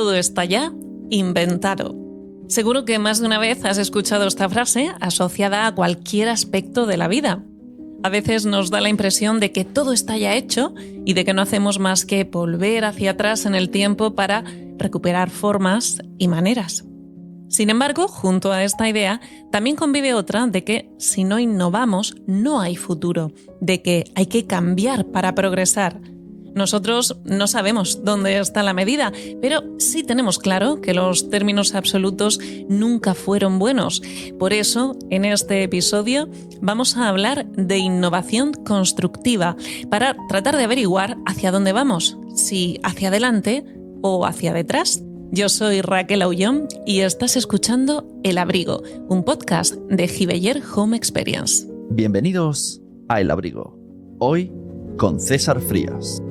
Todo está ya inventado. Seguro que más de una vez has escuchado esta frase asociada a cualquier aspecto de la vida. A veces nos da la impresión de que todo está ya hecho y de que no hacemos más que volver hacia atrás en el tiempo para recuperar formas y maneras. Sin embargo, junto a esta idea, también convive otra de que si no innovamos, no hay futuro, de que hay que cambiar para progresar. Nosotros no sabemos dónde está la medida, pero sí tenemos claro que los términos absolutos nunca fueron buenos. Por eso, en este episodio, vamos a hablar de innovación constructiva para tratar de averiguar hacia dónde vamos, si hacia adelante o hacia detrás. Yo soy Raquel Aullón y estás escuchando El Abrigo, un podcast de Giveyer Home Experience. Bienvenidos a El Abrigo. Hoy con César Frías.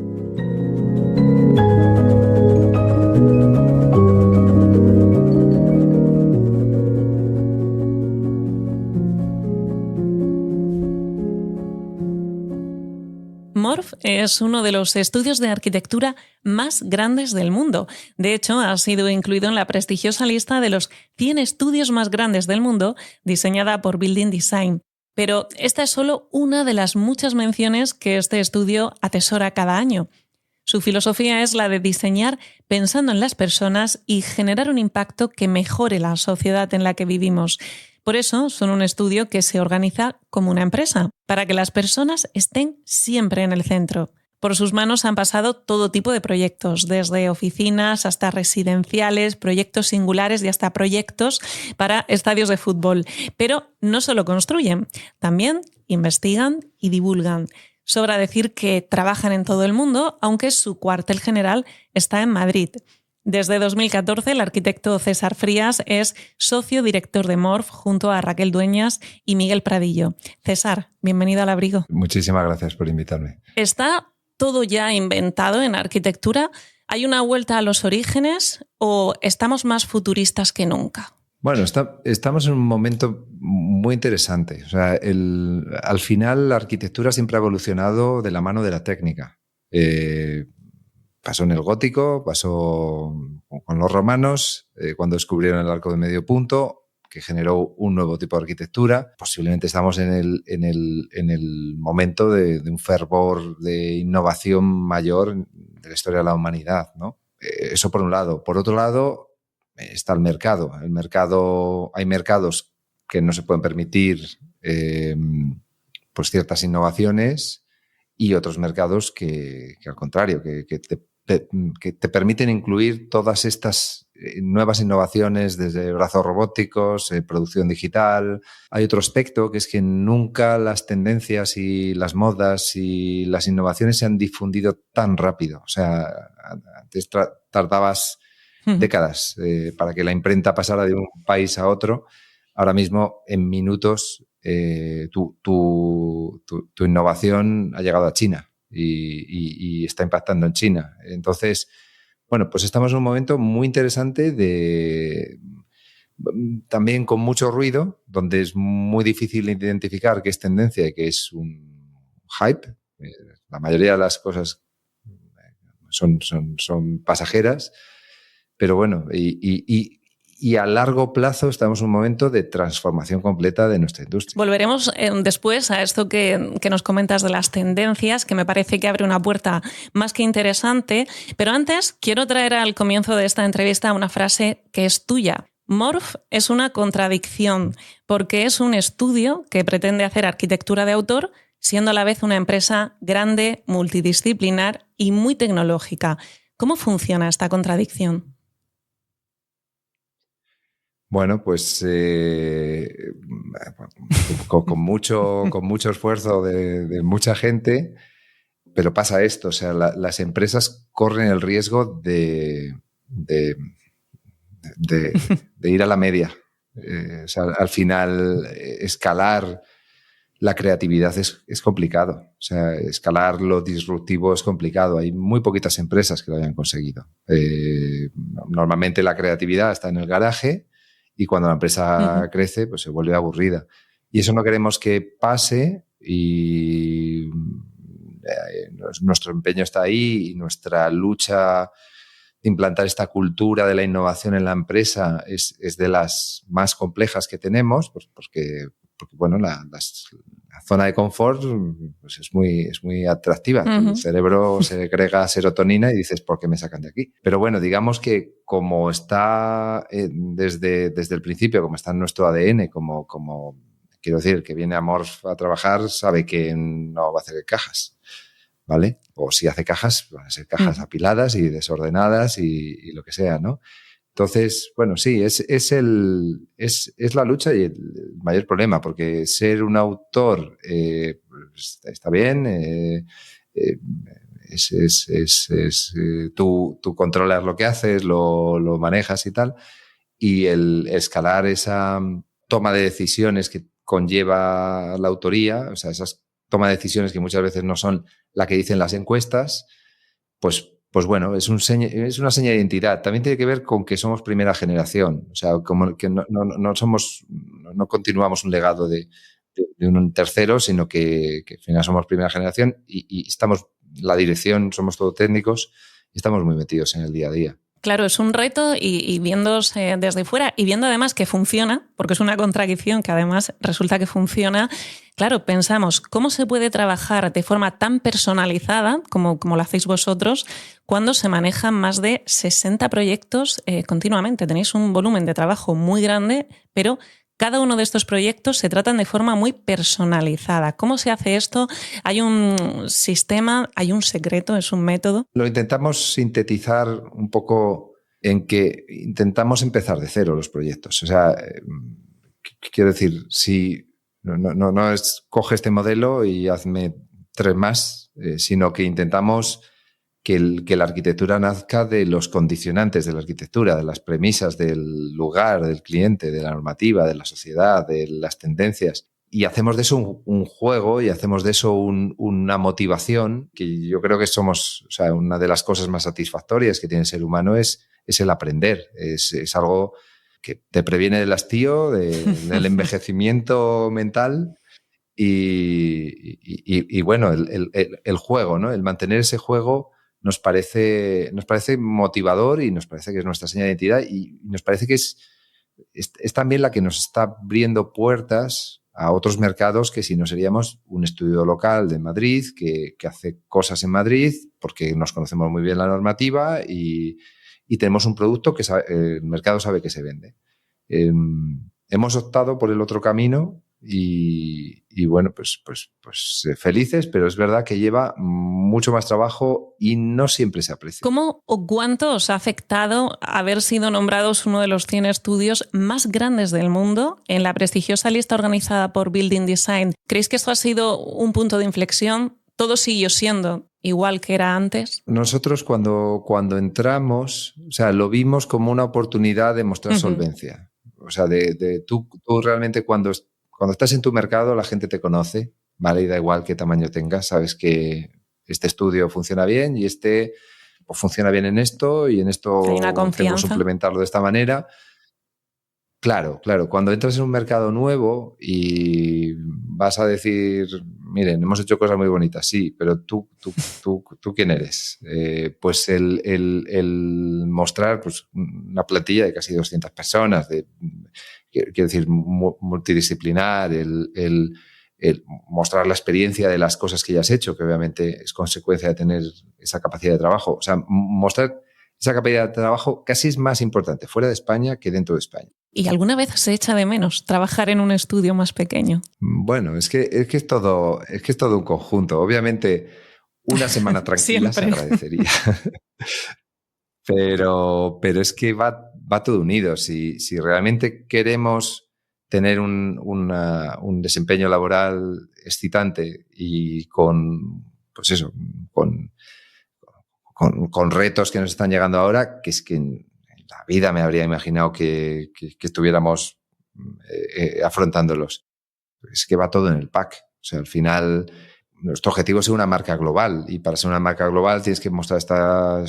MORF es uno de los estudios de arquitectura más grandes del mundo. De hecho, ha sido incluido en la prestigiosa lista de los 100 estudios más grandes del mundo, diseñada por Building Design. Pero esta es solo una de las muchas menciones que este estudio atesora cada año. Su filosofía es la de diseñar pensando en las personas y generar un impacto que mejore la sociedad en la que vivimos. Por eso son un estudio que se organiza como una empresa, para que las personas estén siempre en el centro. Por sus manos han pasado todo tipo de proyectos, desde oficinas hasta residenciales, proyectos singulares y hasta proyectos para estadios de fútbol. Pero no solo construyen, también investigan y divulgan. Sobra decir que trabajan en todo el mundo, aunque su cuartel general está en Madrid. Desde 2014, el arquitecto César Frías es socio director de MORF junto a Raquel Dueñas y Miguel Pradillo. César, bienvenido al Abrigo. Muchísimas gracias por invitarme. ¿Está todo ya inventado en arquitectura? ¿Hay una vuelta a los orígenes o estamos más futuristas que nunca? Bueno, estamos en un momento muy interesante. O sea, al final la arquitectura siempre ha evolucionado de la mano de la técnica. Pasó en el gótico, pasó con los romanos, cuando descubrieron el arco de medio punto, que generó un nuevo tipo de arquitectura. Posiblemente estamos en el momento de un fervor de innovación mayor de la historia de la humanidad, ¿no? Eso por un lado. Por otro lado, está el mercado. Hay mercados que no se pueden permitir pues ciertas innovaciones y otros mercados que al contrario, que te permiten incluir todas estas nuevas innovaciones desde brazos robóticos, producción digital. Hay otro aspecto que es que nunca las tendencias y las modas y las innovaciones se han difundido tan rápido. O sea, antes tardabas décadas para que la imprenta pasara de un país a otro. Ahora mismo, en minutos, tu innovación ha llegado a China y está impactando en China. Entonces, bueno, pues estamos en un momento muy interesante también con mucho ruido, donde es muy difícil identificar qué es tendencia y qué es un hype. La mayoría de las cosas son pasajeras, pero bueno, y a largo plazo estamos en un momento de transformación completa de nuestra industria. Volveremos después a esto que nos comentas de las tendencias, que me parece que abre una puerta más que interesante. Pero antes quiero traer al comienzo de esta entrevista una frase que es tuya. MORF es una contradicción porque es un estudio que pretende hacer arquitectura de autor, siendo a la vez una empresa grande, multidisciplinar y muy tecnológica. ¿Cómo funciona esta contradicción? Bueno, pues con mucho esfuerzo de mucha gente, pero pasa esto, o sea, las empresas corren el riesgo de ir a la media. O sea, al final, escalar la creatividad es complicado. O sea, escalar lo disruptivo es complicado. Hay muy poquitas empresas que lo hayan conseguido. Normalmente la creatividad está en el garaje, y cuando la empresa crece, pues se vuelve aburrida. Y eso no queremos que pase y nuestro empeño está ahí y nuestra lucha implantar esta cultura de la innovación en la empresa es de las más complejas que tenemos, pues porque bueno, la zona de confort pues es muy atractiva. Uh-huh. Tu cerebro segrega serotonina y dices, ¿por qué me sacan de aquí? Pero bueno, digamos que como está desde el principio, como está en nuestro ADN, como quiero decir, que viene Amorf a trabajar, sabe que no va a hacer cajas, ¿vale? O si hace cajas, van a ser cajas apiladas y desordenadas y lo que sea, ¿no? Entonces, bueno, sí, es la lucha y el mayor problema, porque ser un autor está bien, tú controlas lo que haces, lo manejas y tal, y el escalar esa toma de decisiones que conlleva la autoría, o sea, esas toma de decisiones que muchas veces no son la que dicen las encuestas, pues bueno, es una seña de identidad. También tiene que ver con que somos primera generación. O sea, como que no continuamos un legado de un tercero, sino que al final somos primera generación y estamos, la dirección, somos todos técnicos y estamos muy metidos en el día a día. Claro, es un reto y viéndose desde fuera y viendo además que funciona, porque es una contradicción que además resulta que funciona. Claro, pensamos, ¿cómo se puede trabajar de forma tan personalizada como lo hacéis vosotros cuando se manejan más de 60 proyectos continuamente? Tenéis un volumen de trabajo muy grande, pero cada uno de estos proyectos se tratan de forma muy personalizada. ¿Cómo se hace esto? ¿Hay un sistema? ¿Hay un secreto? ¿Es un método? Lo intentamos sintetizar un poco en que intentamos empezar de cero los proyectos. O sea, quiero decir, si no es coge este modelo y hazme 3 más, sino que intentamos que la arquitectura nazca de los condicionantes de la arquitectura, de las premisas del lugar, del cliente, de la normativa, de la sociedad, de las tendencias. Y hacemos de eso un juego y hacemos de eso una motivación que yo creo que somos, o sea, una de las cosas más satisfactorias que tiene el ser humano es el aprender. Es algo que te previene del hastío, del envejecimiento mental y bueno, el juego, ¿no? El mantener ese juego nos parece motivador y nos parece que es nuestra señal de identidad y nos parece que es también la que nos está abriendo puertas a otros mercados que si no seríamos un estudio local de Madrid que hace cosas en Madrid porque nos conocemos muy bien la normativa y tenemos un producto que el mercado sabe que se vende. Hemos optado por el otro camino y bueno, pues felices, pero es verdad que lleva mucho más trabajo y no siempre se aprecia. ¿Cómo o cuánto os ha afectado haber sido nombrados uno de los 100 estudios más grandes del mundo en la prestigiosa lista organizada por Building Design? ¿Creéis que esto ha sido un punto de inflexión? ¿Todo siguió siendo igual que era antes? Nosotros cuando entramos, o sea, lo vimos como una oportunidad de mostrar solvencia. O sea, tú realmente cuando estás en tu mercado la gente te conoce, ¿vale? Y da igual qué tamaño tengas, sabes que este estudio funciona bien y este pues, funciona bien en esto y en esto tengo que suplementarlo de esta manera. Claro. Cuando entras en un mercado nuevo y vas a decir, miren, hemos hecho cosas muy bonitas, sí, pero tú ¿quién eres? Pues el mostrar pues, una plantilla de casi 200 personas, quiero decir, multidisciplinar, el mostrar la experiencia de las cosas que ya has hecho, que obviamente es consecuencia de tener esa capacidad de trabajo. O sea, mostrar esa capacidad de trabajo casi es más importante fuera de España que dentro de España. ¿Y alguna vez se echa de menos trabajar en un estudio más pequeño? Bueno, es que es todo un conjunto. Obviamente, una semana tranquila se agradecería. pero es que va todo unido. Si realmente queremos tener un desempeño laboral excitante y con retos que nos están llegando ahora, que es que en la vida me habría imaginado que estuviéramos afrontándolos. Es que va todo en el pack. O sea, al final, nuestro objetivo es ser una marca global y para ser una marca global tienes que mostrar esta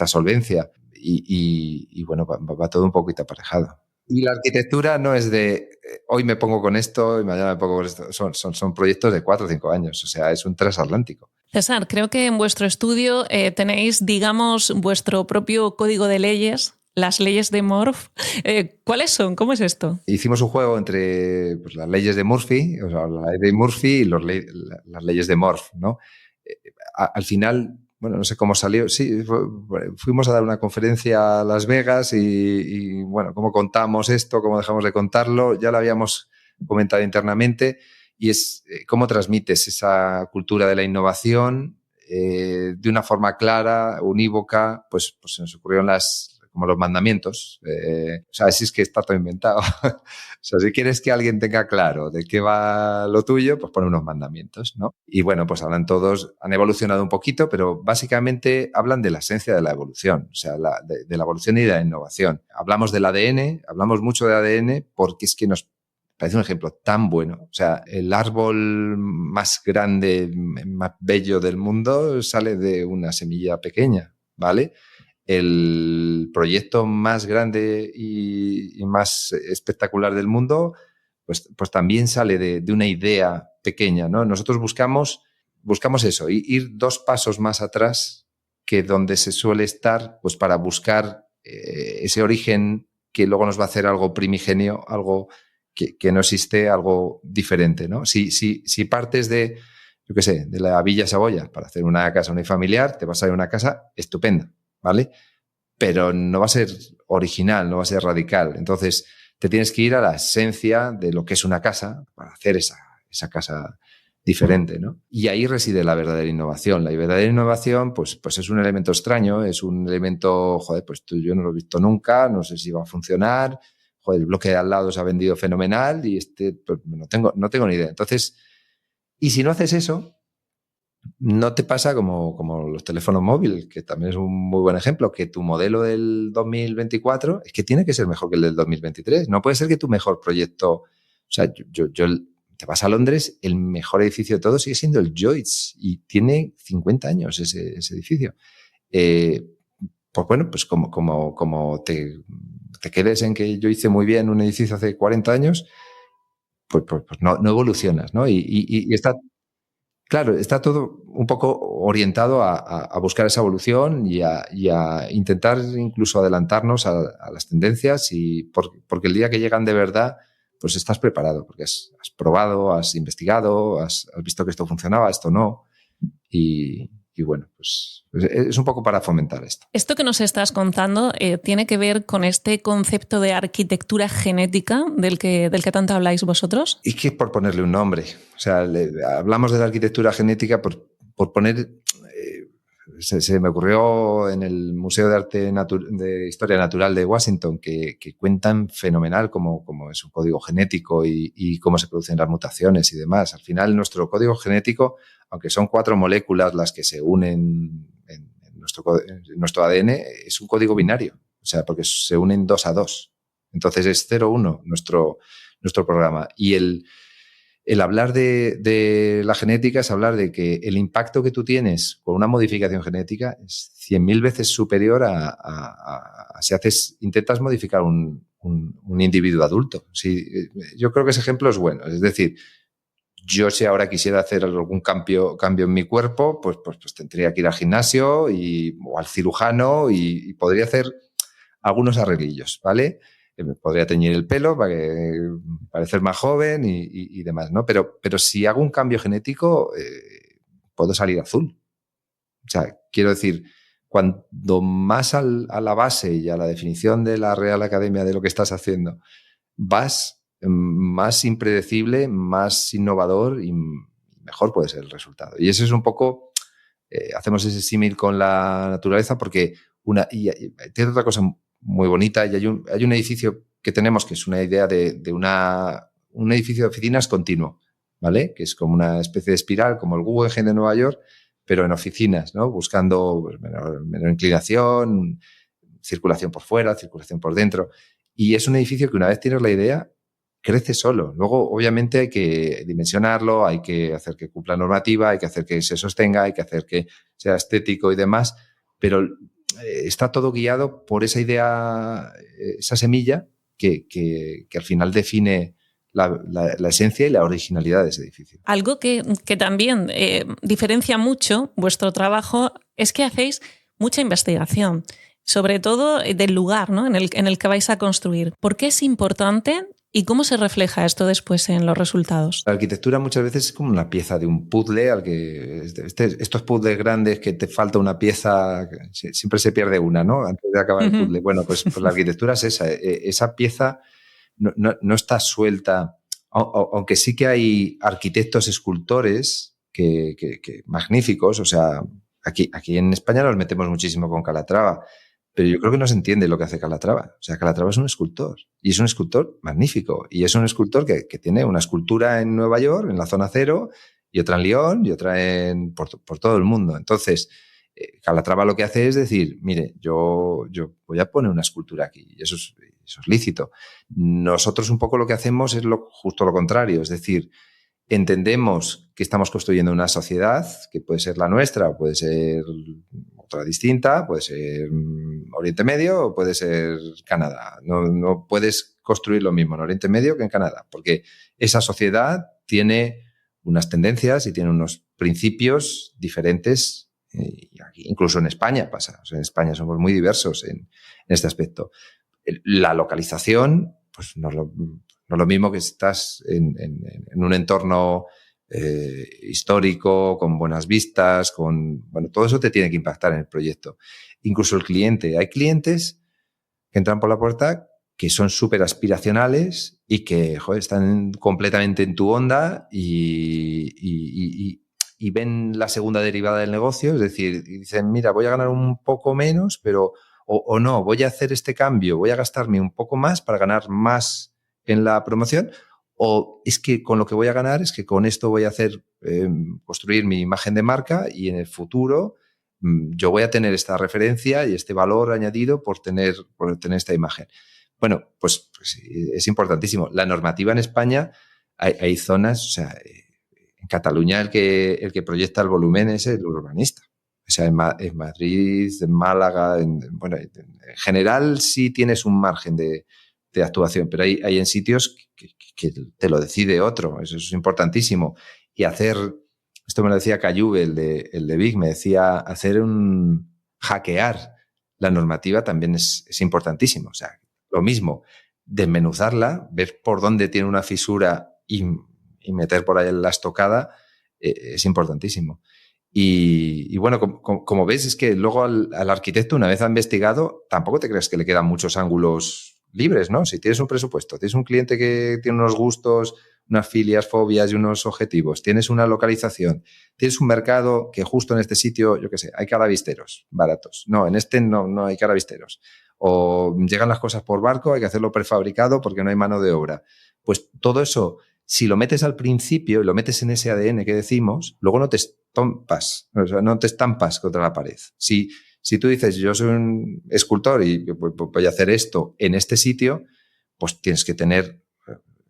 solvencia y bueno, va todo un poquito aparejado. Y la arquitectura no es de hoy me pongo con esto y mañana me pongo con esto. Son proyectos de 4 o 5 años. O sea, es un transatlántico. César, creo que en vuestro estudio tenéis, digamos, vuestro propio código de leyes, las leyes de Morph. ¿Cuáles son? ¿Cómo es esto? Hicimos un juego entre pues, las leyes de Murphy, o sea, la ley de Murphy y las leyes de Morph, ¿no? Al final, bueno, no sé cómo salió. Sí, fuimos a dar una conferencia a Las Vegas y bueno, cómo contamos esto, cómo dejamos de contarlo, ya lo habíamos comentado internamente, y es cómo transmites esa cultura de la innovación de una forma clara, unívoca. Pues se nos ocurrieron como los mandamientos. O sea, así es que está todo inventado. O sea, si quieres que alguien tenga claro de qué va lo tuyo, pues pone unos mandamientos, ¿no? Y bueno, pues hablan todos, han evolucionado un poquito, pero básicamente hablan de la esencia de la evolución, o sea, de la evolución y de la innovación. Hablamos del ADN, hablamos mucho de ADN porque es que nos parece un ejemplo tan bueno. O sea, el árbol más grande, más bello del mundo sale de una semilla pequeña, ¿vale? El proyecto más grande y más espectacular del mundo, pues también sale de una idea pequeña, ¿no? Nosotros buscamos eso, ir 2 pasos más atrás que donde se suele estar, pues para buscar ese origen que luego nos va a hacer algo primigenio, algo que no existe, algo diferente, ¿no? Si partes de, yo qué sé, de la Villa Saboya para hacer una casa unifamiliar, te vas a ir a una casa estupenda, ¿vale? Pero no va a ser original, no va a ser radical. Entonces, te tienes que ir a la esencia de lo que es una casa para hacer esa casa diferente, ¿no? Y ahí reside la verdadera innovación. La verdadera innovación, pues es un elemento extraño, es un elemento, joder, pues yo no lo he visto nunca, no sé si va a funcionar, joder, el bloque de al lado se ha vendido fenomenal y pues, no tengo ni idea. Entonces, y si no haces eso, no te pasa como los teléfonos móviles, que también es un muy buen ejemplo, que tu modelo del 2024 es que tiene que ser mejor que el del 2023. No puede ser que tu mejor proyecto, o sea, te vas a Londres, el mejor edificio de todos sigue siendo el Lloyds y tiene 50 años ese edificio. Pues bueno, pues como te quedes en que yo hice muy bien un edificio hace 40 años, pues no evolucionas, ¿no? Y está... Claro, está todo un poco orientado a buscar esa evolución y a intentar incluso adelantarnos a las tendencias, porque el día que llegan de verdad, pues estás preparado, porque has probado, has investigado, has visto que esto funcionaba, esto no. Y bueno, pues es un poco para fomentar esto. Esto que nos estás contando tiene que ver con este concepto de arquitectura genética del que tanto habláis vosotros. Y que por ponerle un nombre. O sea, hablamos de la arquitectura genética por poner... Se me ocurrió en el Museo de Arte de Historia Natural de Washington que cuentan fenomenal cómo es un código genético y cómo se producen las mutaciones y demás. Al final, nuestro código genético, aunque son 4 moléculas las que se unen en nuestro ADN, es un código binario. O sea, porque se unen 2 a 2. Entonces es 0-1 nuestro programa. Y el hablar de la genética es hablar de que el impacto que tú tienes con una modificación genética es 100.000 veces superior a si intentas modificar un individuo adulto. Sí, yo creo que ese ejemplo es bueno. Es decir, yo si ahora quisiera hacer algún cambio en mi cuerpo, pues tendría que ir al gimnasio o al cirujano y podría hacer algunos arreglillos, ¿vale? Me podría teñir el pelo para parecer más joven y demás, ¿no? Pero si hago un cambio genético, puedo salir azul. O sea, quiero decir, cuando más a la base y a la definición de la Real Academia de lo que estás haciendo, vas más impredecible, más innovador y mejor puede ser el resultado. Y eso es un poco, hacemos ese símil con la naturaleza porque tiene otra cosa muy bonita y hay un edificio que tenemos que es una idea de un edificio de oficinas continuo, ¿vale? Que es como una especie de espiral, como el Guggenheim de Nueva York, pero en oficinas, ¿no? Buscando pues, menor inclinación, circulación por fuera, circulación por dentro. Y es un edificio que una vez tienes la idea, crece solo. Luego, obviamente, hay que dimensionarlo, hay que hacer que cumpla normativa, hay que hacer que se sostenga, hay que hacer que sea estético y demás, pero está todo guiado por esa idea, esa semilla que al final define la esencia y la originalidad de ese edificio. Algo que también diferencia mucho vuestro trabajo es que hacéis mucha investigación, sobre todo del lugar, ¿no?, en el que vais a construir. ¿Por qué es importante y cómo se refleja esto después en los resultados? La arquitectura muchas veces es como una pieza de un puzzle al que estos puzzles grandes que te falta una pieza, siempre se pierde una, ¿no?, antes de acabar el puzzle. Bueno, pues la arquitectura es esa pieza no está suelta, aunque sí que hay arquitectos escultores que magníficos, o sea, aquí en España nos metemos muchísimo con Calatrava, pero yo creo que no se entiende lo que hace Calatrava. O sea, Calatrava es un escultor y es un escultor magnífico y es un escultor que tiene una escultura en Nueva York, en la zona cero, y otra en Lyon y otra por todo el mundo. Entonces, Calatrava lo que hace es decir, mire, yo voy a poner una escultura aquí y eso es lícito. Nosotros un poco lo que hacemos es justo lo contrario, es decir, entendemos que estamos construyendo una sociedad que puede ser la nuestra o puede ser otra distinta, puede ser Oriente Medio o puede ser Canadá. No puedes construir lo mismo en Oriente Medio que en Canadá, porque esa sociedad tiene unas tendencias y tiene unos principios diferentes. Incluso en España pasa. O sea, en España somos muy diversos en este aspecto. La localización, pues no es lo mismo que estás en un entorno histórico, con buenas vistas, todo eso te tiene que impactar en el proyecto. Incluso el cliente. Hay clientes que entran por la puerta que son súper aspiracionales y que, están completamente en tu onda y ven la segunda derivada del negocio, es decir, dicen, mira, voy a ganar un poco menos, pero o no, voy a hacer este cambio, voy a gastarme un poco más para ganar más en la promoción, o es que con lo que voy a ganar es que con esto voy a hacer construir mi imagen de marca y en el futuro yo voy a tener esta referencia y este valor añadido por tener esta imagen. Bueno, pues es importantísimo. La normativa en España, hay zonas, o sea, en Cataluña el que proyecta el volumen es el urbanista. O sea, en Madrid, en Málaga, en general sí tienes un margen de actuación, pero hay en sitios que te lo decide otro. Eso es importantísimo. Y esto me lo decía Cayú, el de Big, me decía, hackear la normativa también es importantísimo. O sea, lo mismo, desmenuzarla, ver por dónde tiene una fisura y meter por ahí la estocada es importantísimo. Y bueno, como ves, es que luego al arquitecto, una vez ha investigado, tampoco te crees que le quedan muchos ángulos libres, ¿no? Si tienes un presupuesto, tienes un cliente que tiene unos gustos, unas filias, fobias y unos objetivos, tienes una localización, tienes un mercado que justo en este sitio, yo qué sé, hay calavisteros baratos. No, en este no hay calavisteros. O llegan las cosas por barco, hay que hacerlo prefabricado porque no hay mano de obra. Pues todo eso, si lo metes al principio y lo metes en ese ADN que decimos, luego no te estampas contra la pared. Si tú dices, yo soy un escultor y voy a hacer esto en este sitio, pues tienes que tener,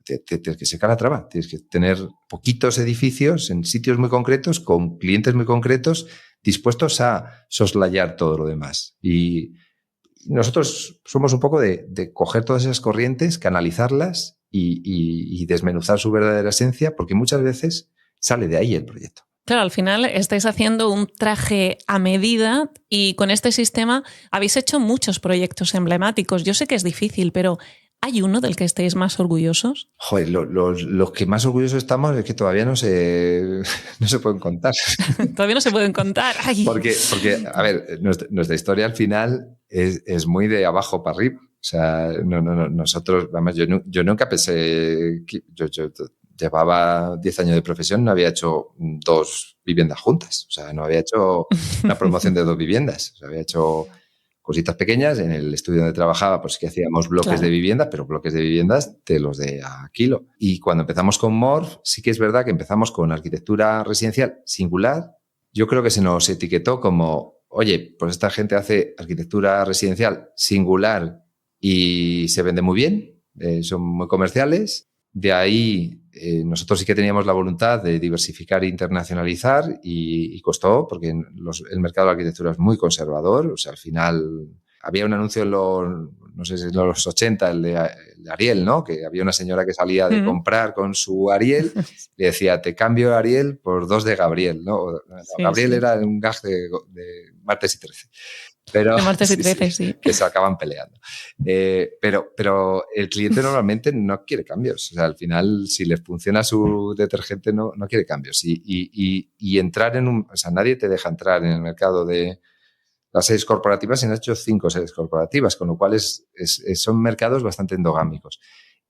tienes que ser Calatrava, tienes que tener poquitos edificios en sitios muy concretos, con clientes muy concretos, dispuestos a soslayar todo lo demás. Y nosotros somos un poco de coger todas esas corrientes, canalizarlas y desmenuzar su verdadera esencia, porque muchas veces sale de ahí el proyecto. Claro, al final estáis haciendo un traje a medida y con este sistema habéis hecho muchos proyectos emblemáticos. Yo sé que es difícil, pero ¿hay uno del que estéis más orgullosos? Joder, los que más orgullosos estamos es que todavía no se pueden contar. Todavía no se pueden contar. Ay. Porque, a ver, nuestra historia al final es muy de abajo para arriba. O sea, nosotros, vamos, yo nunca pensé que yo llevaba 10 años de profesión, no había hecho 2 viviendas juntas. O sea, no había hecho una promoción de 2 viviendas. O sea, había hecho cositas pequeñas. En el estudio donde trabajaba, pues que hacíamos bloques de vivienda, pero bloques de viviendas de los de a kilo. Y cuando empezamos con Morf, sí que es verdad que empezamos con arquitectura residencial singular. Yo creo que se nos etiquetó como, oye, pues esta gente hace arquitectura residencial singular y se vende muy bien, son muy comerciales. De ahí nosotros sí que teníamos la voluntad de diversificar e internacionalizar y costó porque el mercado de la arquitectura es muy conservador. O sea, al final había un anuncio en no sé si en los 80, el de Ariel, ¿no? Que había una señora que salía de comprar con su Ariel y decía, te cambio Ariel por 2 de Gabriel, ¿no? Sí, Gabriel sí. era un gag de Martes y 13. Pero, De martes y 13, sí. que se acaban peleando. Pero el cliente normalmente no quiere cambios. O sea, al final, si les funciona su detergente, no quiere cambios. Y entrar en un... O sea, nadie te deja entrar en el mercado de las sedes corporativas, y han hecho 5 sedes corporativas, con lo cual son mercados bastante endogámicos.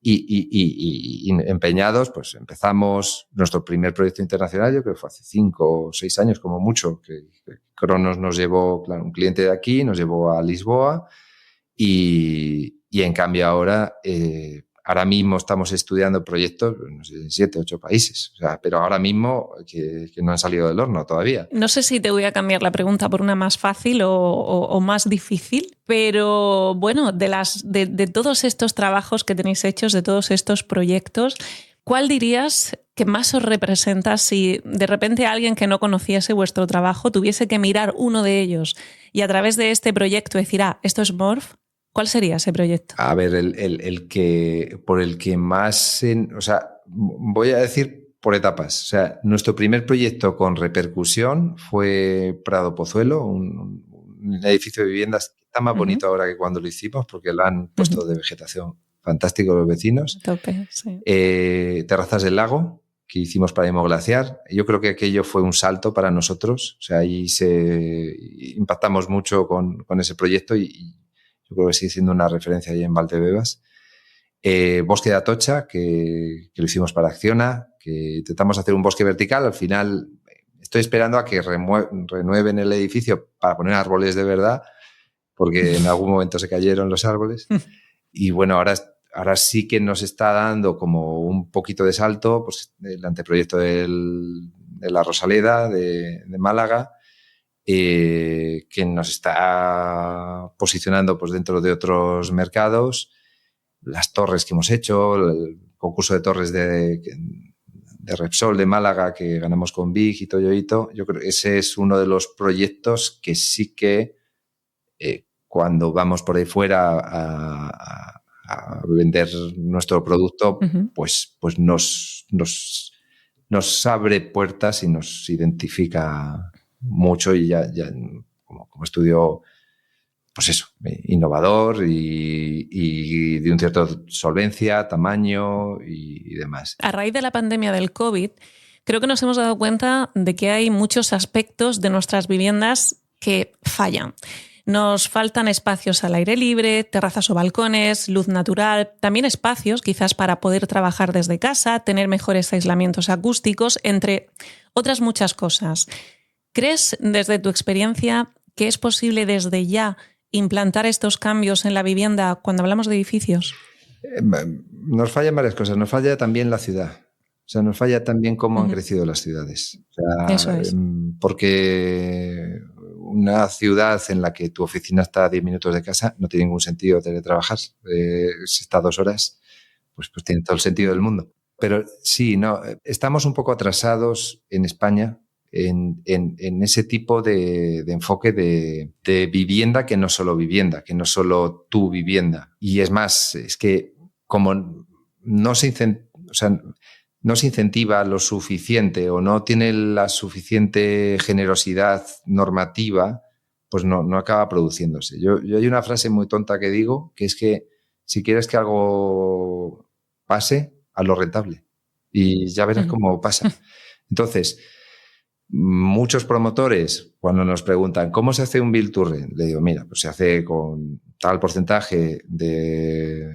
Y empeñados, pues empezamos nuestro primer proyecto internacional, yo creo que fue hace 5 o 6 años como mucho, que Cronos nos llevó, claro, un cliente de aquí, nos llevó a Lisboa y en cambio ahora mismo estamos estudiando proyectos, no sé, en 7, 8 países, o sea, pero ahora mismo que no han salido del horno todavía. No sé si te voy a cambiar la pregunta por una más fácil o más difícil, pero bueno, de todos estos trabajos que tenéis hechos, de todos estos proyectos, ¿cuál dirías que más os representa si de repente alguien que no conociese vuestro trabajo tuviese que mirar uno de ellos y a través de este proyecto decir, esto es Morph? ¿Cuál sería ese proyecto? A ver, por el que más... o sea, voy a decir por etapas. O sea, nuestro primer proyecto con repercusión fue Prado Pozuelo, un edificio de viviendas que está más bonito ahora que cuando lo hicimos, porque lo han puesto de vegetación fantástico los vecinos. Tope, sí. Terrazas del Lago, que hicimos para Hemoglaciar. Yo creo que aquello fue un salto para nosotros. O sea, ahí impactamos mucho con ese proyecto y yo creo que sigue siendo una referencia ahí en Valdebebas. Bosque de Atocha, que lo hicimos para Acciona, que intentamos hacer un bosque vertical. Al final estoy esperando a que renueven el edificio para poner árboles de verdad, porque en algún momento se cayeron los árboles. Y bueno, ahora sí que nos está dando como un poquito de salto, pues el anteproyecto de la Rosaleda de Málaga, que nos está posicionando pues dentro de otros mercados. Las torres que hemos hecho, el concurso de torres de Repsol de Málaga que ganamos con Big y Toyoito, yo creo que ese es uno de los proyectos que sí que cuando vamos por ahí fuera a vender nuestro producto, pues nos abre puertas y nos identifica mucho y ya como estudio, pues eso, innovador y de un cierto solvencia, tamaño y demás. A raíz de la pandemia del COVID, creo que nos hemos dado cuenta de que hay muchos aspectos de nuestras viviendas que fallan. Nos faltan espacios al aire libre, terrazas o balcones, luz natural, también espacios quizás para poder trabajar desde casa, tener mejores aislamientos acústicos, entre otras muchas cosas. ¿Crees, desde tu experiencia, que es posible desde ya implantar estos cambios en la vivienda cuando hablamos de edificios? Nos fallan varias cosas. Nos falla también la ciudad. O sea, nos falla también cómo han crecido las ciudades. O sea, eso es. Porque una ciudad en la que tu oficina está a 10 minutos de casa no tiene ningún sentido teletrabajar. Si está 2 horas, pues tiene todo el sentido del mundo. Pero sí, no, estamos un poco atrasados en España en ese tipo de enfoque de vivienda que no solo vivienda, que no solo tu vivienda. Y es más, es que como no se incentiva lo suficiente o no tiene la suficiente generosidad normativa, pues no acaba produciéndose. Yo hay una frase muy tonta que digo, que es que si quieres que algo pase, hazlo rentable. Y ya verás cómo pasa. Entonces, muchos promotores, cuando nos preguntan ¿cómo se hace un build to rent? Le digo, mira, pues se hace con tal porcentaje de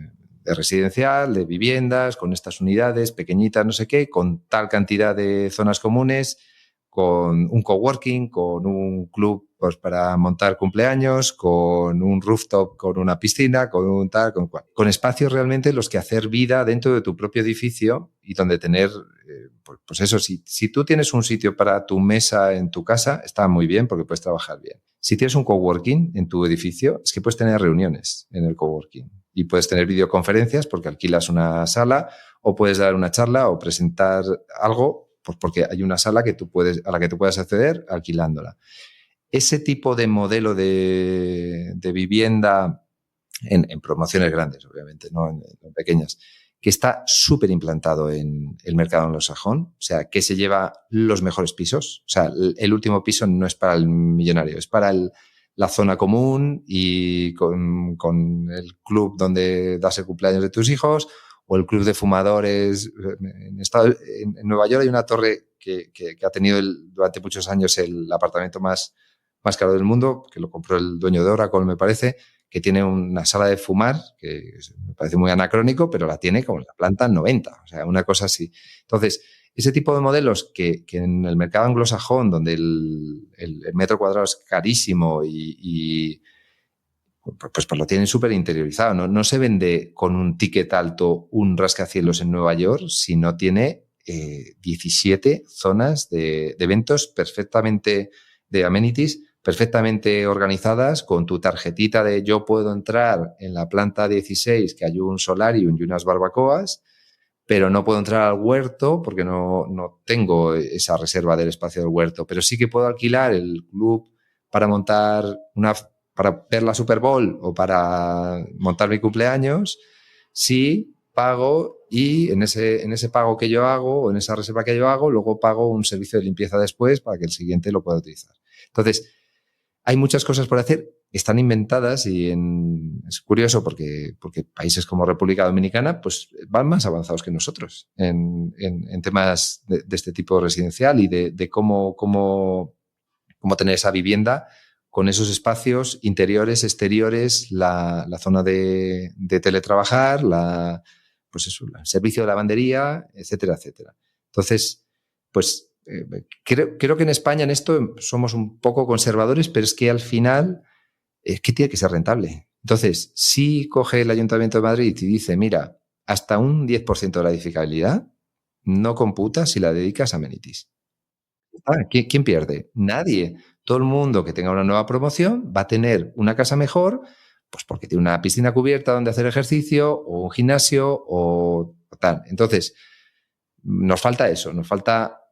residencial, de viviendas, con estas unidades pequeñitas, no sé qué, con tal cantidad de zonas comunes, con un coworking, con un club pues, para montar cumpleaños, con un rooftop, con una piscina, con un tal, con espacios realmente los que hacer vida dentro de tu propio edificio y donde tener, pues eso, si tú tienes un sitio para tu mesa en tu casa, está muy bien porque puedes trabajar bien. Si tienes un coworking en tu edificio, es que puedes tener reuniones en el coworking y puedes tener videoconferencias porque alquilas una sala o puedes dar una charla o presentar algo pues porque hay una sala a la que tú puedes acceder alquilándola. Ese tipo de modelo de vivienda en promociones grandes, obviamente, no en pequeñas, que está súper implantado en el mercado anglosajón, o sea, que se lleva los mejores pisos. O sea, el último piso no es para el millonario, es para la zona común y con el club donde das el cumpleaños de tus hijos o el club de fumadores. En Nueva York hay una torre que ha tenido durante muchos años el apartamento más caro del mundo, que lo compró el dueño de Oracle, me parece, que tiene una sala de fumar, que me parece muy anacrónico, pero la tiene como en la planta 90, o sea, una cosa así. Entonces, ese tipo de modelos que en el mercado anglosajón, donde el metro cuadrado es carísimo y pues lo tienen súper interiorizado. No se vende con un ticket alto un rascacielos en Nueva York, sino tiene 17 zonas de eventos perfectamente, de amenities, perfectamente organizadas, con tu tarjetita de yo puedo entrar en la planta 16, que hay un solarium y unas barbacoas, pero no puedo entrar al huerto porque no tengo esa reserva del espacio del huerto, pero sí que puedo alquilar el club para montar para ver la Super Bowl o para montar mi cumpleaños, sí pago, y en ese pago que yo hago o en esa reserva que yo hago, luego pago un servicio de limpieza después para que el siguiente lo pueda utilizar. Entonces, hay muchas cosas por hacer, están inventadas y es curioso porque países como República Dominicana pues van más avanzados que nosotros en temas de este tipo residencial y de cómo tener esa vivienda con esos espacios interiores, exteriores, la zona de teletrabajar, pues eso, el servicio de lavandería, etcétera, etcétera. Entonces, pues creo que en España en esto somos un poco conservadores, pero es que al final es que tiene que ser rentable. Entonces, si coge el Ayuntamiento de Madrid y dice, mira, hasta un 10% de la edificabilidad no computa si la dedicas a amenities. ¿Quién pierde? Nadie. Todo el mundo que tenga una nueva promoción va a tener una casa mejor, pues porque tiene una piscina cubierta donde hacer ejercicio o un gimnasio o tal. Entonces, nos falta eso,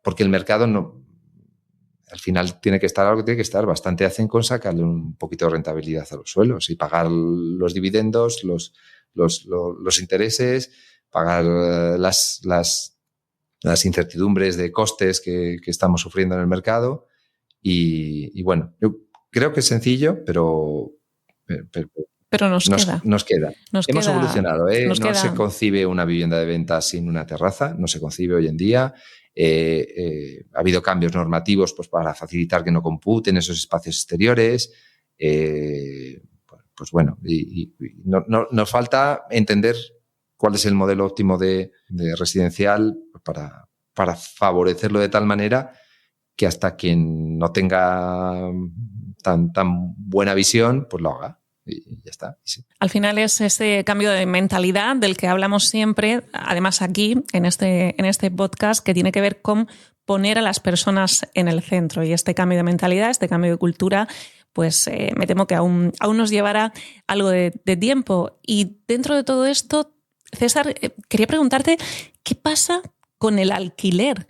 porque el mercado al final tiene que estar bastante hacen con sacarle un poquito de rentabilidad a los suelos y pagar los dividendos, los intereses, pagar las incertidumbres de costes que estamos sufriendo en el mercado. Y bueno, yo creo que es sencillo, pero nos queda. Hemos evolucionado. No se concibe una vivienda de venta sin una terraza, no se concibe hoy en día. Ha habido cambios normativos pues, para facilitar que no computen esos espacios exteriores. Pues bueno, y nos falta entender cuál es el modelo óptimo de residencial para favorecerlo de tal manera que hasta quien no tenga tan buena visión, pues lo haga. Y ya está. Sí. Al final es ese cambio de mentalidad del que hablamos siempre, además aquí, en este podcast, que tiene que ver con poner a las personas en el centro. Y este cambio de mentalidad, este cambio de cultura, pues me temo que aún nos llevará algo de tiempo. Y dentro de todo esto, César, quería preguntarte, ¿qué pasa con el alquiler?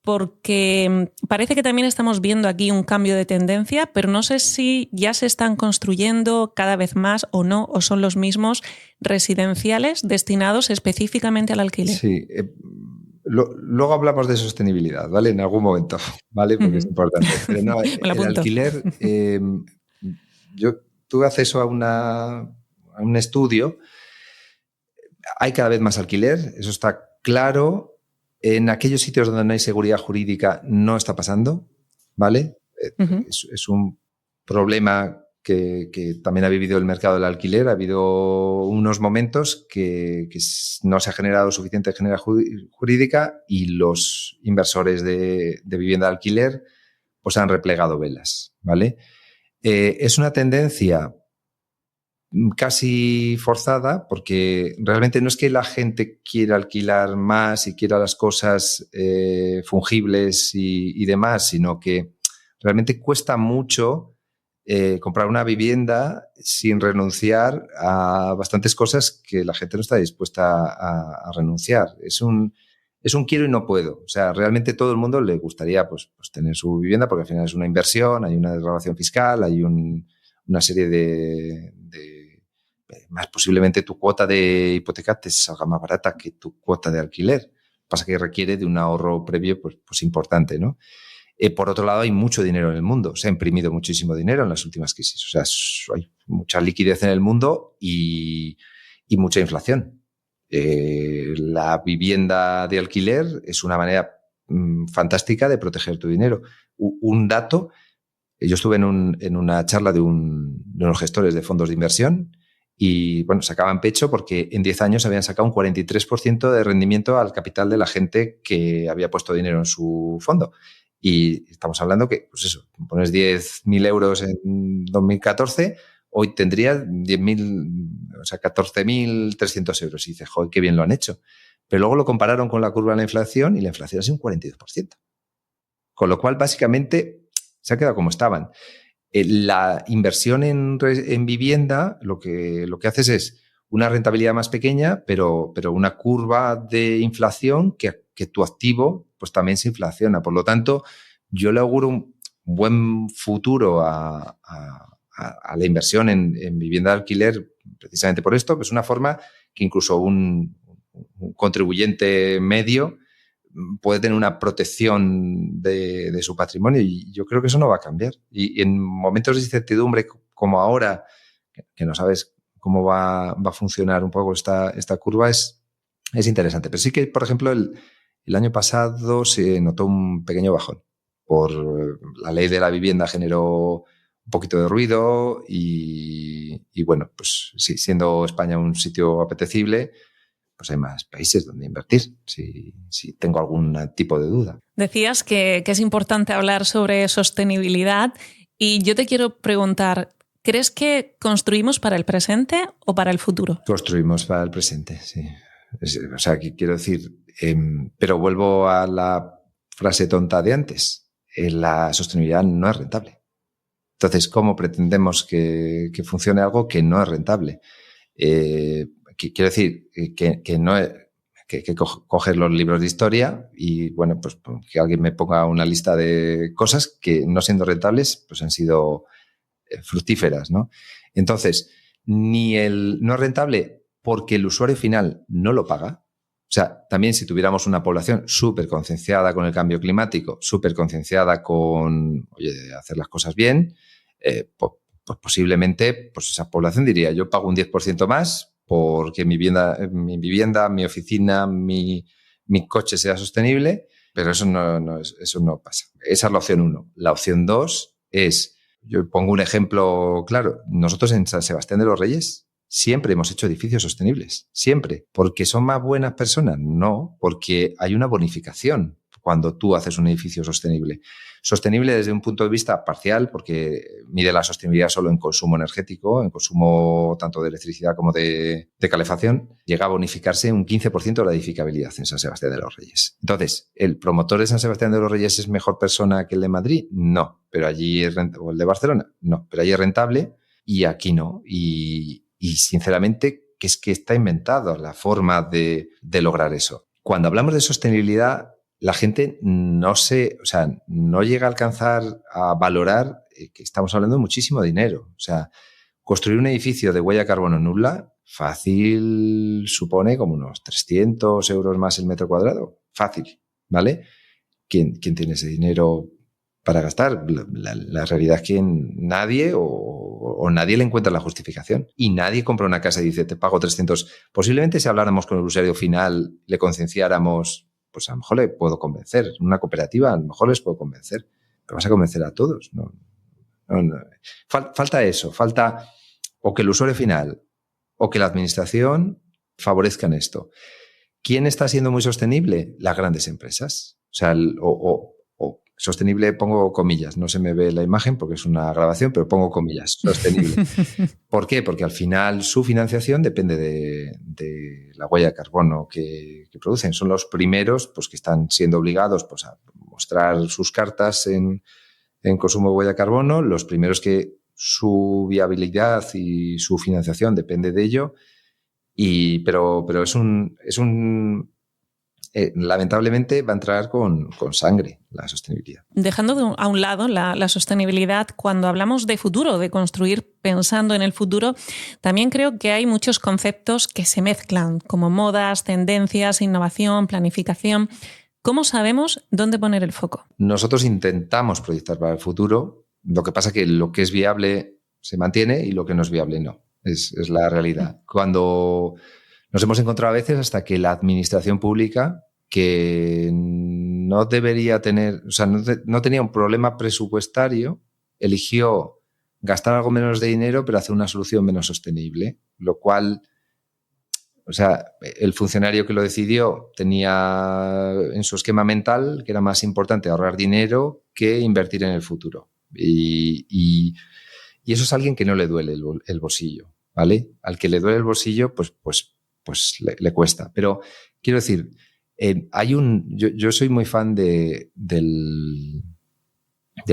Porque parece que también estamos viendo aquí un cambio de tendencia, pero no sé si ya se están construyendo cada vez más o no, o son los mismos residenciales destinados específicamente al alquiler. Sí, luego hablamos de sostenibilidad, ¿vale? En algún momento, ¿vale? Porque es importante. Pero no, el alquiler, yo tuve acceso a un estudio. Hay cada vez más alquiler, eso está claro. En aquellos sitios donde no hay seguridad jurídica no está pasando, ¿vale? Uh-huh. Es un problema que también ha vivido el mercado del alquiler. Ha habido unos momentos que no se ha generado suficiente generalidad jurídica y los inversores de vivienda de alquiler pues han replegado velas, ¿vale? Es una tendencia casi forzada, porque realmente no es que la gente quiera alquilar más y quiera las cosas fungibles y demás, sino que realmente cuesta mucho comprar una vivienda sin renunciar a bastantes cosas que la gente no está dispuesta a renunciar. Es un quiero y no puedo. O sea, realmente todo el mundo le gustaría pues tener su vivienda, porque al final es una inversión, hay una desgravación fiscal, hay una serie de más posiblemente tu cuota de hipoteca te salga más barata que tu cuota de alquiler. Pasa que requiere de un ahorro previo pues importante, ¿no? Por otro lado, hay mucho dinero en el mundo. Se ha imprimido muchísimo dinero en las últimas crisis. O sea, hay mucha liquidez en el mundo y mucha inflación. La vivienda de alquiler es una manera fantástica de proteger tu dinero. Un dato, yo estuve en una charla de unos gestores de fondos de inversión y, bueno, sacaban pecho porque en 10 años habían sacado un 43% de rendimiento al capital de la gente que había puesto dinero en su fondo. Y estamos hablando que, pues eso, pones 10.000 euros en 2014, hoy tendrías 10.000, o sea, 14.300 euros. Y dices, joder, qué bien lo han hecho. Pero luego lo compararon con la curva de la inflación y la inflación ha sido un 42%. Con lo cual, básicamente, se ha quedado como estaban. La inversión en vivienda, lo que haces es una rentabilidad más pequeña, pero una curva de inflación que tu activo pues también se inflaciona. Por lo tanto, yo le auguro un buen futuro a la inversión en vivienda de alquiler precisamente por esto, que es una forma que incluso un contribuyente medio puede tener una protección de su patrimonio y yo creo que eso no va a cambiar. Y en momentos de incertidumbre como ahora, que no sabes cómo va a funcionar un poco esta curva, es interesante. Pero sí que, por ejemplo, el año pasado se notó un pequeño bajón. Por la ley de la vivienda generó un poquito de ruido y bueno, pues sí, siendo España un sitio apetecible, pues hay más países donde invertir, si tengo algún tipo de duda. Decías que es importante hablar sobre sostenibilidad y yo te quiero preguntar, ¿crees que construimos para el presente o para el futuro? Construimos para el presente, sí. O sea, que quiero decir, pero vuelvo a la frase tonta de antes, la sostenibilidad no es rentable. Entonces, ¿cómo pretendemos que funcione algo que no es rentable? Quiero decir que no es, que coger los libros de historia y, bueno, pues que alguien me ponga una lista de cosas que, no siendo rentables, pues han sido fructíferas, ¿no? Entonces, no es rentable porque el usuario final no lo paga. O sea, también si tuviéramos una población súper concienciada con el cambio climático, súper concienciada con, oye, hacer las cosas bien, pues posiblemente pues esa población diría, yo pago un 10% más porque mi vivienda, mi oficina, mi coche sea sostenible, pero eso no pasa. Esa es la opción 1. La opción 2 es, yo pongo un ejemplo claro, nosotros en San Sebastián de los Reyes siempre hemos hecho edificios sostenibles, siempre. ¿Porque son más buenas personas? No, porque hay una bonificación cuando tú haces un edificio sostenible. Sostenible desde un punto de vista parcial, porque mide la sostenibilidad solo en consumo energético, en consumo tanto de electricidad como de calefacción, llega a bonificarse un 15% de la edificabilidad en San Sebastián de los Reyes. Entonces, ¿el promotor de San Sebastián de los Reyes es mejor persona que el de Madrid? No, pero allí es rentable. ¿O el de Barcelona? No, pero allí es rentable y aquí no. Y sinceramente, que es que está inventada la forma de lograr eso. Cuando hablamos de sostenibilidad, la gente no llega a alcanzar a valorar que estamos hablando de muchísimo dinero. O sea, construir un edificio de huella de carbono nula, fácil supone como unos 300 euros más el metro cuadrado. Fácil, ¿vale? ¿Quién tiene ese dinero para gastar? La realidad es que nadie o nadie le encuentra la justificación y nadie compra una casa y dice, te pago 300. Posiblemente si habláramos con el usuario final, le concienciáramos, pues a lo mejor le puedo convencer. En una cooperativa a lo mejor les puedo convencer. Pero vas a convencer a todos. No. Falta eso. Falta o que el usuario final o que la administración favorezcan esto. ¿Quién está siendo muy sostenible? Las grandes empresas. O sea, sostenible, pongo comillas, no se me ve la imagen porque es una grabación, pero pongo comillas, sostenible. ¿Por qué? Porque al final su financiación depende de la huella de carbono que producen. Son los primeros pues, que están siendo obligados pues, a mostrar sus cartas en consumo de huella de carbono, los primeros que su viabilidad y su financiación depende de ello, pero es un lamentablemente va a entrar con sangre la sostenibilidad. Dejando a un lado la sostenibilidad, cuando hablamos de futuro, de construir pensando en el futuro, también creo que hay muchos conceptos que se mezclan, como modas, tendencias, innovación, planificación. ¿Cómo sabemos dónde poner el foco? Nosotros intentamos proyectar para el futuro. Lo que pasa es que lo que es viable se mantiene y lo que no es viable no. Es la realidad. Cuando nos hemos encontrado a veces hasta que la administración pública, que no debería tener, o sea, no tenía un problema presupuestario, eligió gastar algo menos de dinero pero hacer una solución menos sostenible, lo cual, o sea, el funcionario que lo decidió tenía en su esquema mental que era más importante ahorrar dinero que invertir en el futuro. Y eso es a alguien que no le duele el bolsillo, ¿vale? Al que le duele el bolsillo, pues le cuesta. Pero quiero decir, yo soy muy fan del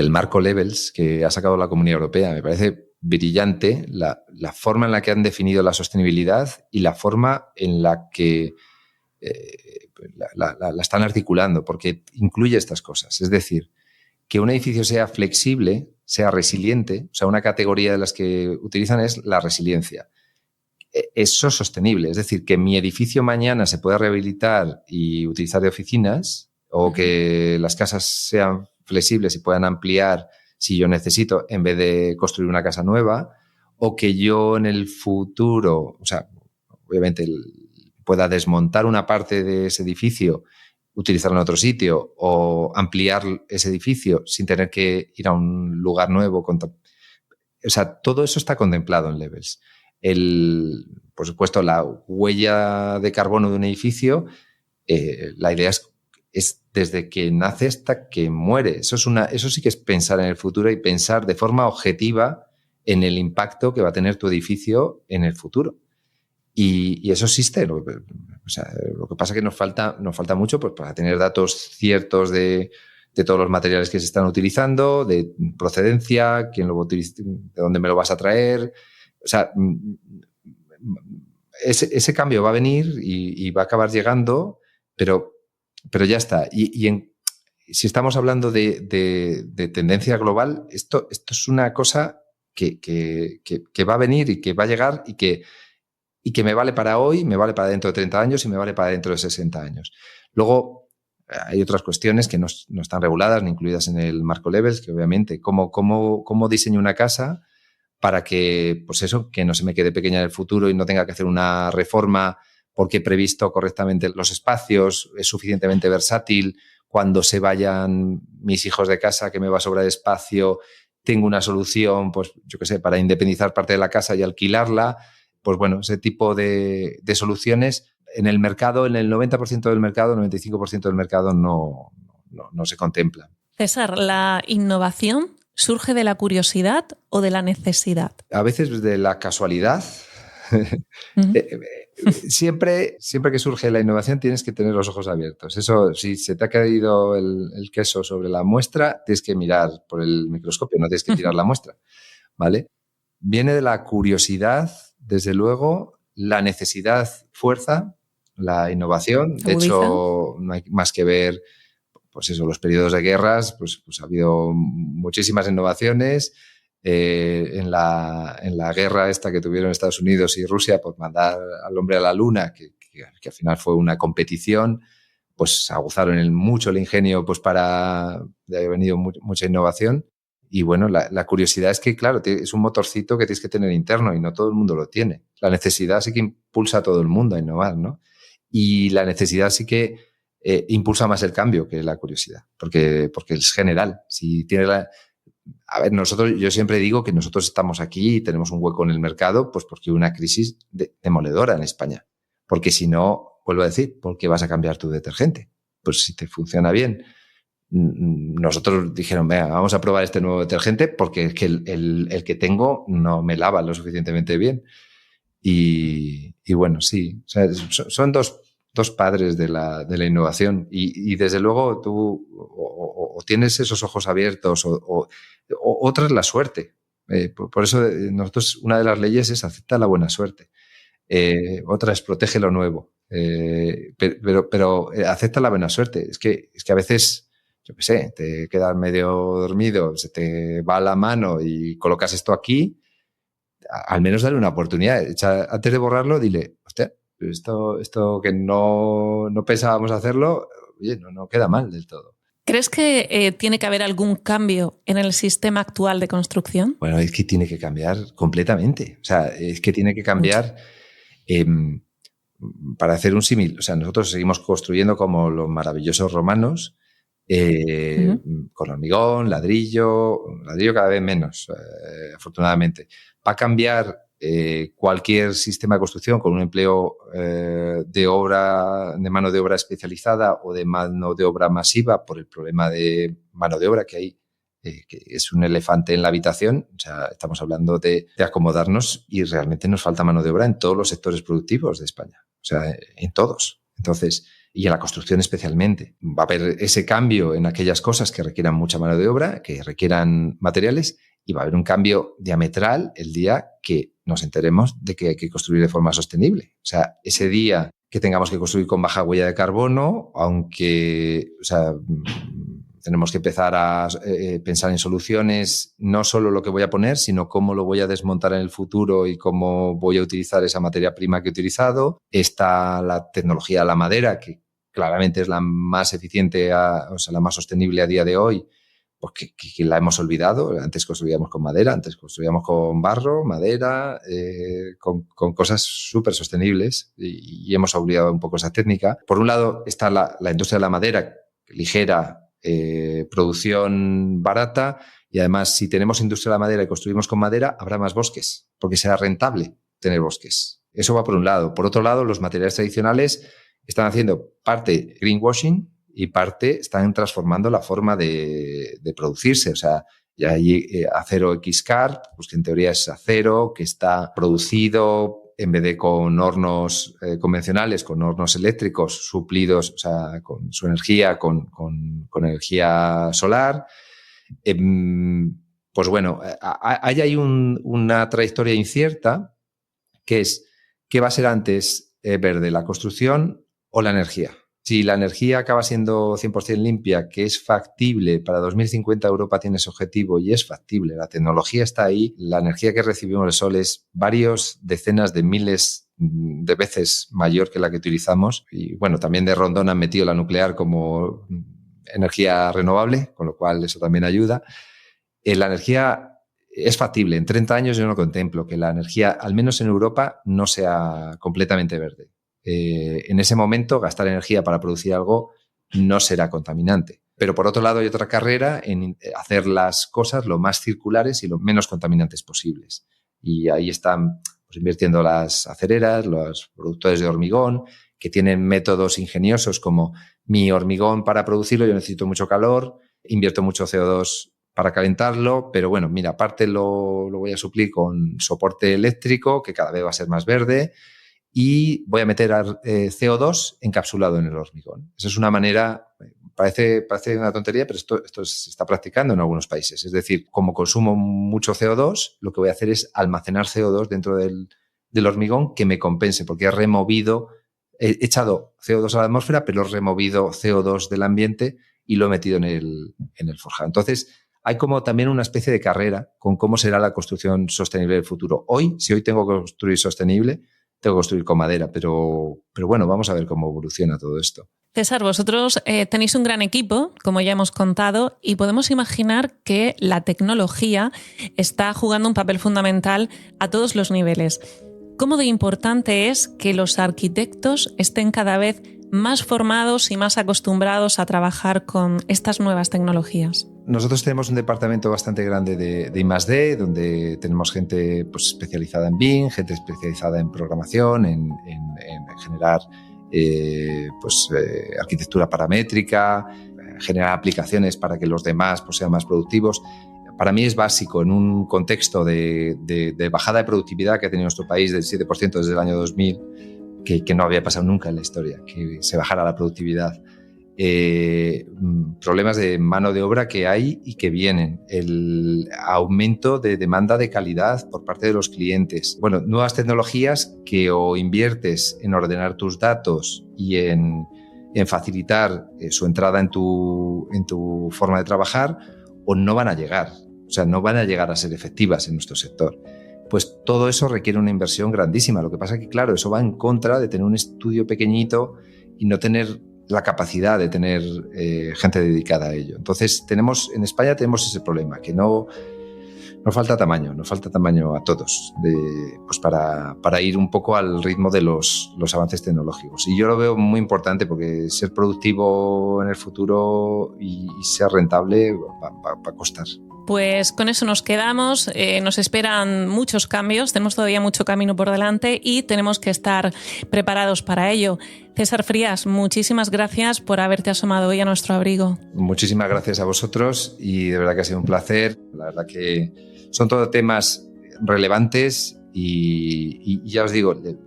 marco Levels que ha sacado la Comunidad Europea. Me parece brillante la forma en la que han definido la sostenibilidad y la forma en la que la están articulando, porque incluye estas cosas. Es decir, que un edificio sea flexible, sea resiliente, o sea, una categoría de las que utilizan es la resiliencia. Eso es sostenible, es decir, que mi edificio mañana se pueda rehabilitar y utilizar de oficinas, o que las casas sean flexibles y puedan ampliar si yo necesito en vez de construir una casa nueva, o que yo en el futuro, o sea, obviamente pueda desmontar una parte de ese edificio, utilizarlo en otro sitio o ampliar ese edificio sin tener que ir a un lugar nuevo. O sea, todo eso está contemplado en Levels. Por supuesto, la huella de carbono de un edificio, la idea es desde que nace hasta que muere. Eso sí que es pensar en el futuro y pensar de forma objetiva en el impacto que va a tener tu edificio en el futuro. Y eso existe. Lo que pasa es que nos falta mucho pues, para tener datos ciertos de todos los materiales que se están utilizando, de procedencia, quién lo va a utilizar, de dónde me lo vas a traer. O sea, ese cambio va a venir y va a acabar llegando, pero ya está. Si estamos hablando de tendencia global, esto es una cosa que va a venir y que va a llegar y que me vale para hoy, me vale para dentro de 30 años y me vale para dentro de 60 años. Luego, hay otras cuestiones que no están reguladas ni incluidas en el marco Levels, que obviamente, cómo diseño una casa para que, pues eso, que no se me quede pequeña en el futuro y no tenga que hacer una reforma porque he previsto correctamente los espacios, es suficientemente versátil. Cuando se vayan mis hijos de casa, que me va a sobrar espacio, tengo una solución, pues yo qué sé, para independizar parte de la casa y alquilarla. Pues bueno, ese tipo de soluciones en el mercado, en el 90% del mercado, el 95% del mercado no se contemplan. César, ¿la innovación surge de la curiosidad o de la necesidad? A veces de la casualidad. Siempre que surge la innovación tienes que tener los ojos abiertos. Eso, si se te ha caído el queso sobre la muestra, tienes que mirar por el microscopio, no tienes que tirar la muestra, ¿vale? Viene de la curiosidad, desde luego, la necesidad fuerza la innovación. De hecho, no hay más que ver, pues eso, los periodos de guerras, pues ha habido muchísimas innovaciones. En la guerra esta que tuvieron Estados Unidos y Rusia por mandar al hombre a la luna, que al final fue una competición, pues aguzaron mucho el ingenio pues para ha venido mucha innovación. Y bueno, la curiosidad es que, claro, es un motorcito que tienes que tener interno y no todo el mundo lo tiene. La necesidad sí que impulsa a todo el mundo a innovar, ¿no? Y la necesidad sí que impulsa más el cambio que la curiosidad, porque es general. Si tiene a ver, yo siempre digo que nosotros estamos aquí y tenemos un hueco en el mercado, pues porque hay una crisis demoledora en España. Porque si no, vuelvo a decir, ¿por qué vas a cambiar tu detergente? Pues si te funciona bien. Nosotros dijeron, venga, vamos a probar este nuevo detergente porque es que el que tengo no me lava lo suficientemente bien. Y bueno, sí, o sea, son dos padres de la innovación y desde luego tú o tienes esos ojos abiertos o otra es la suerte. Por eso nosotros una de las leyes es acepta la buena suerte. Otra es protege lo nuevo. Pero acepta la buena suerte. Es que a veces, yo qué sé, te quedas medio dormido, se te va la mano y colocas esto aquí, al menos dale una oportunidad. Antes de borrarlo, dile, hostia, esto que no pensábamos hacerlo, oye, no queda mal del todo. ¿Crees que tiene que haber algún cambio en el sistema actual de construcción? Bueno, es que tiene que cambiar completamente. O sea, es que tiene que cambiar para hacer un símil. O sea, nosotros seguimos construyendo como los maravillosos romanos, con hormigón, ladrillo cada vez menos, afortunadamente. Va a cambiar cualquier sistema de construcción con un empleo de mano de obra especializada o de mano de obra masiva por el problema de mano de obra que hay, que es un elefante en la habitación. O sea, estamos hablando de acomodarnos y realmente nos falta mano de obra en todos los sectores productivos de España. O sea, en todos. Entonces, y en la construcción especialmente. Va a haber ese cambio en aquellas cosas que requieran mucha mano de obra, que requieran materiales, y va a haber un cambio diametral el día que nos enteremos de que hay que construir de forma sostenible. O sea, ese día que tengamos que construir con baja huella de carbono, aunque, o sea, tenemos que empezar a pensar en soluciones, no solo lo que voy a poner, sino cómo lo voy a desmontar en el futuro y cómo voy a utilizar esa materia prima que he utilizado. Está la tecnología de la madera, que claramente es la más eficiente, o sea, la más sostenible a día de hoy, porque que la hemos olvidado. Antes construíamos con madera, antes construíamos con barro, madera, con cosas súper sostenibles, y hemos olvidado un poco esa técnica. Por un lado está la industria de la madera, ligera, producción barata, y además si tenemos industria de la madera y construimos con madera, habrá más bosques, porque será rentable tener bosques. Eso va por un lado. Por otro lado, los materiales tradicionales están haciendo parte greenwashing y parte están transformando la forma de producirse. O sea, ya hay acero XCarb, pues que en teoría es acero que está producido en vez de con hornos convencionales, con hornos eléctricos suplidos, o sea, con su energía, con energía solar. Pues bueno, hay una trayectoria incierta, que es ¿qué va a ser antes verde, la construcción o la energía? Si la energía acaba siendo 100% limpia, que es factible, para 2050 Europa tiene ese objetivo y es factible, la tecnología está ahí, la energía que recibimos del sol es varios decenas de miles de veces mayor que la que utilizamos, y bueno, también de rondón han metido la nuclear como energía renovable, con lo cual eso también ayuda. La energía es factible. En 30 años yo no contemplo que la energía, al menos en Europa, no sea completamente verde. En ese momento, gastar energía para producir algo no será contaminante. Pero por otro lado hay otra carrera en hacer las cosas lo más circulares y lo menos contaminantes posibles. Y ahí están pues invirtiendo las acereras, los productores de hormigón, que tienen métodos ingeniosos como mi hormigón para producirlo, yo necesito mucho calor, invierto mucho CO2 para calentarlo, pero bueno, mira, aparte lo voy a suplir con soporte eléctrico, que cada vez va a ser más verde, y voy a meter CO2 encapsulado en el hormigón. Esa es una manera, parece una tontería, pero esto se está practicando en algunos países. Es decir, como consumo mucho CO2, lo que voy a hacer es almacenar CO2 dentro del hormigón que me compense, porque he echado CO2 a la atmósfera, pero he removido CO2 del ambiente y lo he metido en el forjado. Entonces, hay como también una especie de carrera con cómo será la construcción sostenible del futuro. Si hoy tengo que construir sostenible, tengo que construir con madera, pero bueno, vamos a ver cómo evoluciona todo esto. César, vosotros tenéis un gran equipo, como ya hemos contado, y podemos imaginar que la tecnología está jugando un papel fundamental a todos los niveles. ¿Cómo de importante es que los arquitectos estén cada vez más formados y más acostumbrados a trabajar con estas nuevas tecnologías? Nosotros tenemos un departamento bastante grande de I+D, donde tenemos gente pues, especializada en BIM, gente especializada en programación, en generar arquitectura paramétrica, generar aplicaciones para que los demás pues, sean más productivos. Para mí es básico en un contexto de bajada de productividad que ha tenido nuestro país del 7% desde el año 2000, que no había pasado nunca en la historia, que se bajara la productividad. problemas de mano de obra que hay y que vienen, el aumento de demanda de calidad por parte de los clientes. Bueno, nuevas tecnologías que o inviertes en ordenar tus datos y en facilitar su entrada en tu forma de trabajar, o no van a llegar. O sea, no van a llegar a ser efectivas en nuestro sector. Pues todo eso requiere una inversión grandísima. Lo que pasa es que, claro, eso va en contra de tener un estudio pequeñito y no tener la capacidad de tener gente dedicada a ello. Entonces, en España tenemos ese problema, que nos falta tamaño a todos pues para ir un poco al ritmo de los avances tecnológicos. Y yo lo veo muy importante porque ser productivo en el futuro y ser rentable va a costar. Pues con eso nos quedamos, nos esperan muchos cambios, tenemos todavía mucho camino por delante y tenemos que estar preparados para ello. César Frías, muchísimas gracias por haberte asomado hoy a nuestro abrigo. Muchísimas gracias a vosotros y de verdad que ha sido un placer. La verdad que son todos temas relevantes y ya os digo, el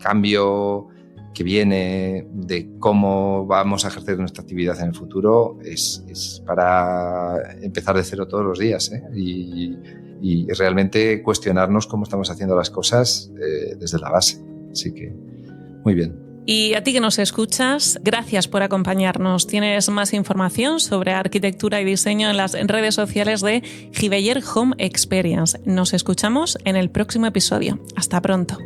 cambio que viene de cómo vamos a ejercer nuestra actividad en el futuro es para empezar de cero todos los días, y realmente cuestionarnos cómo estamos haciendo las cosas desde la base. Así que, muy bien. Y a ti que nos escuchas, gracias por acompañarnos. Tienes más información sobre arquitectura y diseño en las redes sociales de Giveyer Home Experience. Nos escuchamos en el próximo episodio. Hasta pronto.